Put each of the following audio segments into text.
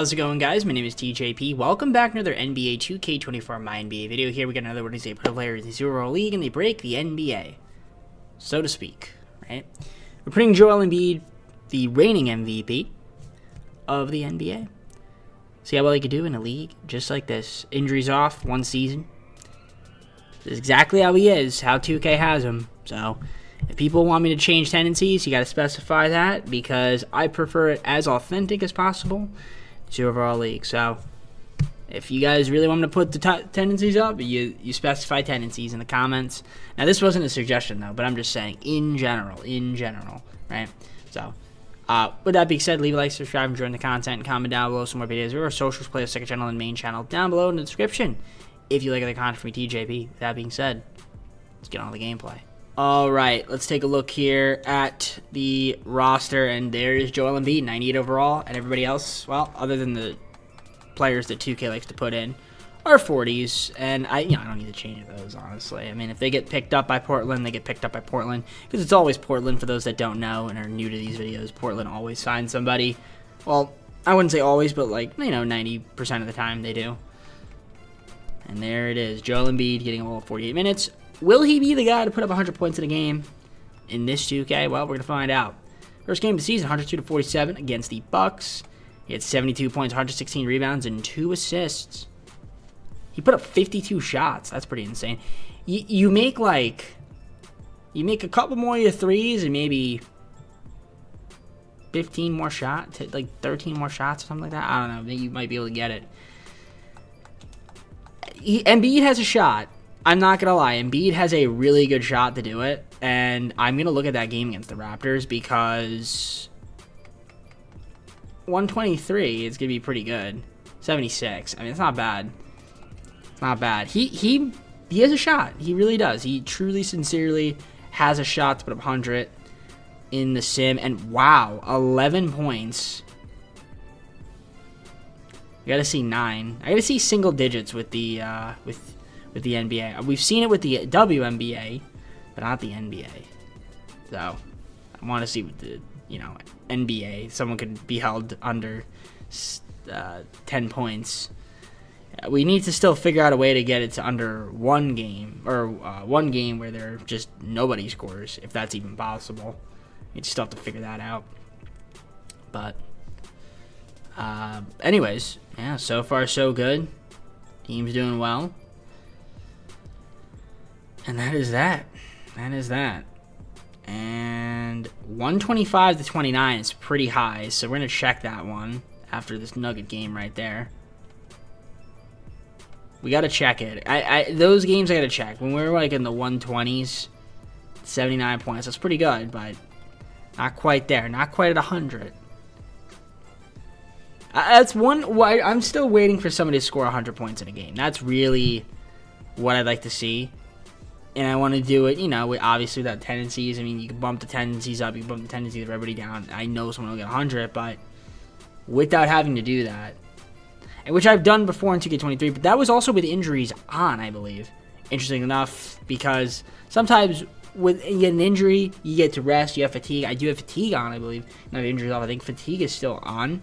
How's it going, guys? My name is TJP. Welcome back to another NBA 2K24 MyNBA video. Here we got another one is a pro player in the 0 league, and they break the NBA, so to speak. Right? We're putting Joel Embiid, the reigning MVP of the NBA. See how well he could do in a league just like this. Injuries off, one season. This is exactly how he is, how 2K has him. So if people want me to change tendencies, you got to specify that, because I prefer it as authentic as possible to overall league. So if you guys really want me to put the tendencies up, you specify tendencies in the comments. Now, this wasn't a suggestion though, but I'm just saying in general, right? So with that being said, leave a like, subscribe, and join the content, and comment down below some more videos. There are socials, play a second channel and main channel down below in the description if you like the content from me, TJP. With that being said, let's get on the gameplay. All right, let's take a look here at the roster, and there is Joel Embiid, 98 overall, and everybody else, well, other than the players that 2K likes to put in, are 40s, and I don't need to change those, honestly. I mean, if they get picked up by Portland, they get picked up by Portland, because it's always Portland. For those that don't know and are new to these videos, Portland always finds somebody. Well, I wouldn't say always, but 90% of the time they do. And there it is, Joel Embiid getting a little 48 minutes. Will he be the guy to put up 100 points in a game in this 2K? Well, we're going to find out. First game of the season, 102-47 against the Bucks. He had 72 points, 116 rebounds, and 2 assists. He put up 52 shots. That's pretty insane. You make a couple more of your threes and maybe 15 more shots, 13 more shots or something like that. I don't know. You might be able to get it. Embiid has a shot. I'm not going to lie, Embiid has a really good shot to do it, and I'm going to look at that game against the Raptors, because 123 is going to be pretty good. 76, I mean, it's not bad. It's not bad. He has a shot. He really does. He truly, sincerely has a shot to put up 100 in the sim, and wow, 11 points. I got to see 9. I got to see single digits with the with the NBA. We've seen it with the WNBA, but not the NBA. So I want to see with the NBA, someone could be held under 10 points. We need to still figure out a way to get it to under one game, or one game where there just nobody scores, if that's even possible. You still have to figure that out. But anyways, yeah, so far so good. Team's doing well. And that is that. That is that. And 125-29 is pretty high, so we're going to check that one after this Nugget game right there. We got to check it. Those games I got to check. When we're in the 120s, 79 points, that's pretty good, but not quite there. Not quite at 100. That's one. I'm still waiting for somebody to score 100 points in a game. That's really what I'd like to see. And I want to do it, obviously without tendencies. I mean, you can bump the tendencies up, you can bump the tendencies of everybody down. I know someone will get 100, but without having to do that, and which I've done before in 2K23, but that was also with injuries on, I believe. Interesting enough, because sometimes with you get an injury, you get to rest, you have fatigue. I do have fatigue on, I believe. And I have injuries off. I think fatigue is still on.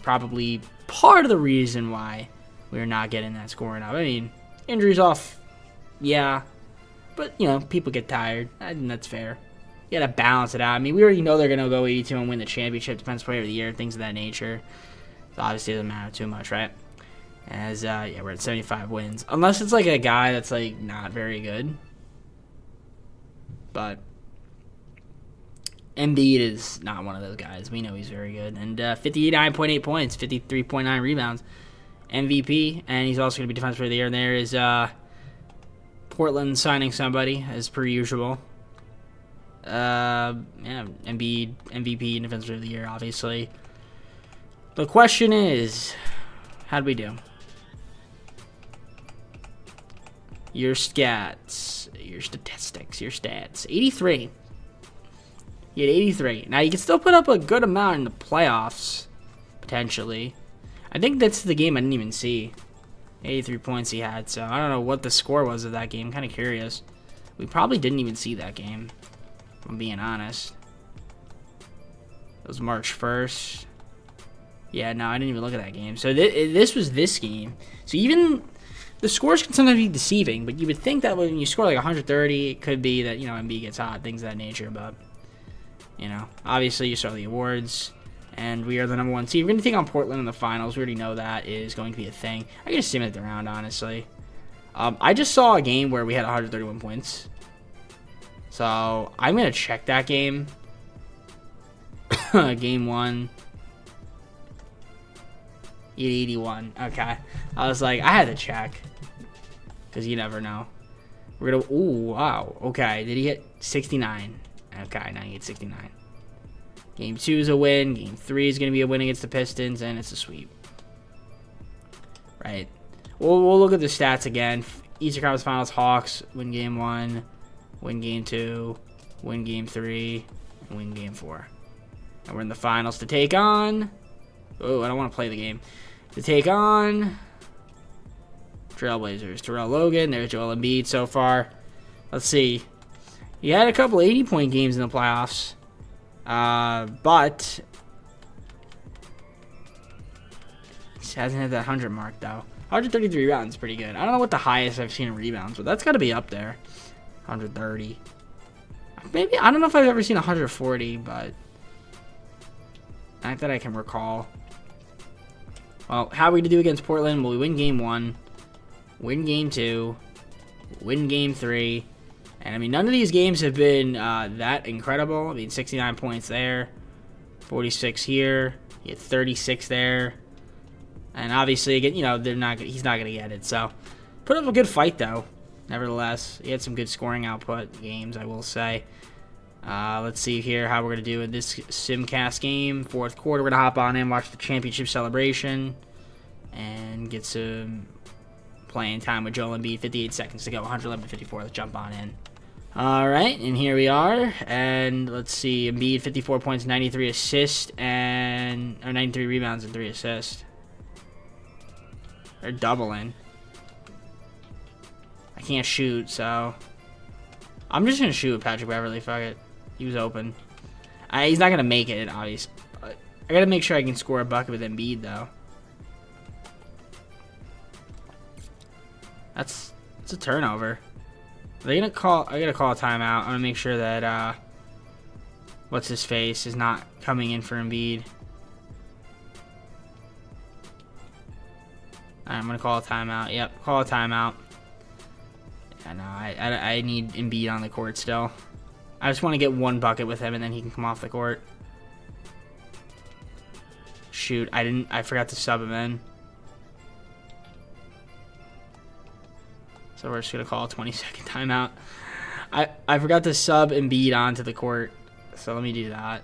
Probably part of the reason why we're not getting that scoring up. I mean, injuries off, yeah, but people get tired. I think that's fair. You gotta balance it out. I mean, we already know they're gonna go 82 and win the championship, defensive player of the year, things of that nature. So obviously it doesn't matter too much, right? As yeah, we're at 75 wins, unless it's a guy that's not very good. But Embiid is not one of those guys. We know he's very good, and 59.8 points, 53.9 rebounds. MVP, and he's also going to be defensive player of the year. And there is Portland signing somebody, as per usual. Yeah, Embiid, MVP, and defensive player of the year, obviously. The question is, how'd we do? Your stats, your statistics, your stats. 83. He had 83. Now, you can still put up a good amount in the playoffs, potentially. I think that's the game I didn't even see. 83 points he had, so I don't know what the score was of that game. I'm kind of curious. We probably didn't even see that game, if I'm being honest. It was March 1st. Yeah, no, I didn't even look at that game. So this was this game. So even the scores can sometimes be deceiving, but you would think that when you score like 130, it could be that, Embiid gets hot, things of that nature. But, obviously you saw the awards, and we are the #1 seed. We're going to take on Portland in the finals. We already know that is going to be a thing. I can just simulate the round, honestly. I just saw a game where we had 131 points. So I'm going to check that game. Game 1. 81. Okay. I was like, I had to check. Because you never know. We're going to... Ooh, wow. Okay. Did he hit 69? Okay, now he hit 69. Game 2 is a win. Game 3 is going to be a win against the Pistons. And it's a sweep. Right. We'll look at the stats again. Eastern Conference Finals, Hawks win Game 1. Win Game 2. Win Game 3. And win Game 4. And we're in the finals to take on... Oh, I don't want to play the game. To take on Trailblazers. Terrell Logan. There's Joel Embiid so far. Let's see. He had a couple 80-point games in the playoffs. But he hasn't hit that 100 mark, though. 133 rebounds is pretty good. I don't know what the highest I've seen in rebounds, but that's got to be up there. 130. Maybe, I don't know if I've ever seen 140, but not that I can recall. Well, how are we going to do against Portland? Well, we win Game 1, win Game 2, win Game 3. And, I mean, none of these games have been that incredible. I mean, 69 points there, 46 here, he had 36 there. And obviously, again, he's not going to get it. So, put up a good fight, though. Nevertheless, he had some good scoring output games, I will say. Let's see here how we're going to do in this Simcast game. Fourth quarter, we're going to hop on in, watch the championship celebration, and get some playing time with Joel Embiid. 58 seconds to go, 111-54. Let's jump on in. All right, and here we are. And let's see, Embiid, 54 points, 93 assists, or 93 rebounds and 3 assists. They're doubling. I can't shoot, so I'm just going to shoot with Patrick Beverly. Fuck it. He was open. He's not going to make it, obviously. I got to make sure I can score a bucket with Embiid, though. It's a turnover. Are they going to call... I got to call a timeout. I'm going to make sure that, what's-his-face is not coming in for Embiid. Alright, I'm going to call a timeout. Yep, call a timeout. Yeah, no, I need Embiid on the court still. I just want to get one bucket with him, and then he can come off the court. Shoot, I forgot to sub him in. So we're just going to call a 20-second timeout. I forgot to sub Embiid onto the court, so let me do that.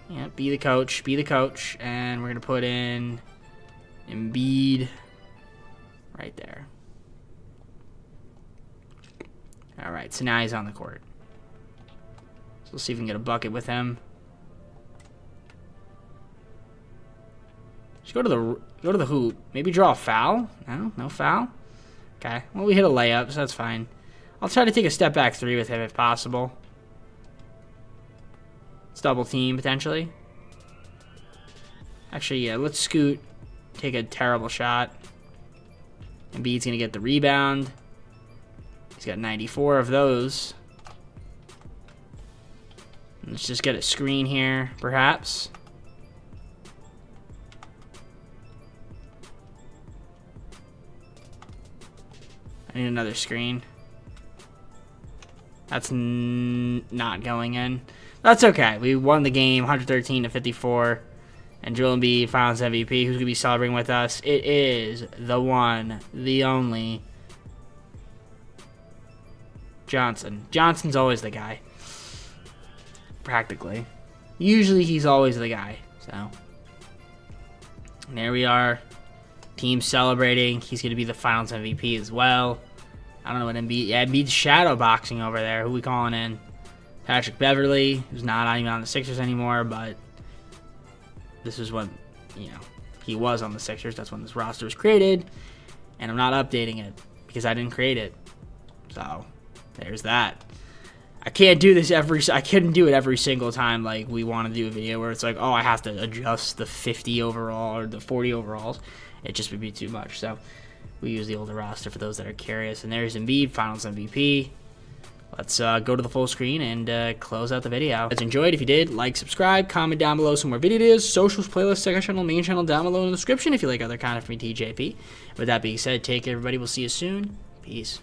Yeah, be the coach, and we're going to put in Embiid right there. Alright, so now he's on the court. So let's see if we can get a bucket with him. Just go to the hoop. Maybe draw a foul? No foul? Okay. Well, we hit a layup, so that's fine. I'll try to take a step back 3 with him if possible. Let's double team, potentially. Actually, yeah, let's scoot. Take a terrible shot. Embiid's going to get the rebound. He's got 94 of those. Let's just get a screen here, perhaps. I need another screen. That's not going in. That's okay. We won the game 113-54. And Joel Embiid, Finals MVP. Who's going to be celebrating with us? It is the one, the only Johnson. Johnson's always the guy. Practically. Usually he's always the guy. So, and there we are. Team celebrating. He's going to be the Finals MVP as well. I don't know what Embiid... Yeah, Embiid's shadow boxing over there. Who we calling in? Patrick Beverly, who's not even on the Sixers anymore, but this is when, he was on the Sixers. That's when this roster was created. And I'm not updating it because I didn't create it. So, there's that. I can't do this I couldn't do it every single time like we want to do a video where it's like, oh, I have to adjust the 50 overall or the 40 overalls. It just would be too much. So we use the older roster for those that are curious. And there's Embiid, Finals MVP. Let's go to the full screen and close out the video. If you enjoyed, if you did, like, subscribe, comment down below some more videos, socials, playlists, second channel, main channel down below in the description if you like other content from me, TJP. With that being said, take care, everybody. We'll see you soon. Peace.